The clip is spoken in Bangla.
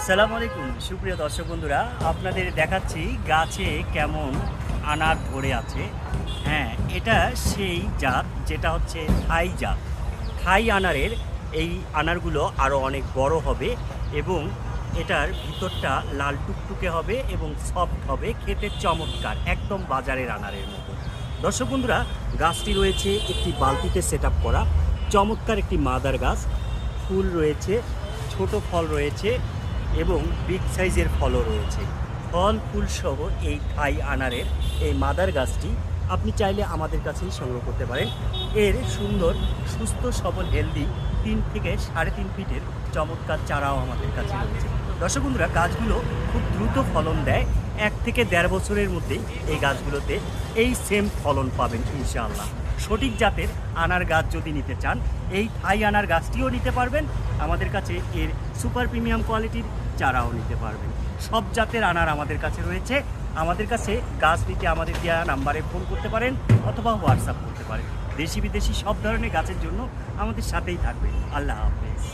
আসসালামু আলাইকুম সুপ্রিয় দর্শক বন্ধুরা, আপনাদের দেখাচ্ছি গাছে কেমন আনার ধরে আছে। হ্যাঁ, এটা সেই জাত যেটা হচ্ছে থাই জাত। থাই আনারের এই আনারগুলো আরও অনেক বড় হবে এবং এটার ভিতরটা লাল টুকটুকে হবে এবং সফট হবে, খেতে চমৎকার, একদম বাজারের আনারের মতো। দর্শক বন্ধুরা, গাছটি রয়েছে একটি বালতিতে সেট আপ করা, চমৎকার একটি মাদার গাছ। ফুল রয়েছে, ছোট ফল রয়েছে এবং বিগ সাইজের ফলও রয়েছে। ফল ফুল সহ এই থাই আনারের এই মাদার গাছটি আপনি চাইলে আমাদের কাছেই সংগ্রহ করতে পারেন। এর সুন্দর সুস্থ সবল হেলদি 3 থেকে 3.5 ফিটের চমৎকার চারাও আমাদের কাছে রয়েছে। দর্শক বন্ধুরা, গাছগুলো খুব দ্রুত ফলন দেয়। 1 থেকে 1.5 বছরের মধ্যেই এই গাছগুলোতে এই সেম ফলন পাবেন ইনশাআল্লাহ। সঠিক জাতের আনার গাছ যদি নিতে চান, এই থাই আনার গাছটিও নিতে পারবেন। আমাদের কাছে এর সুপার প্রিমিয়াম কোয়ালিটির চারাও নিতে পারবেন। সব জাতের আনার আমাদের কাছে রয়েছে। আমাদের কাছে গাছ নিতে আমাদের দেওয়া নাম্বারে ফোন করতে পারেন অথবা হোয়াটসঅ্যাপ করতে পারেন। দেশি বিদেশি সব ধরনের গাছের জন্য আমাদের সাথেই থাকবে। আল্লাহ হাফেজ।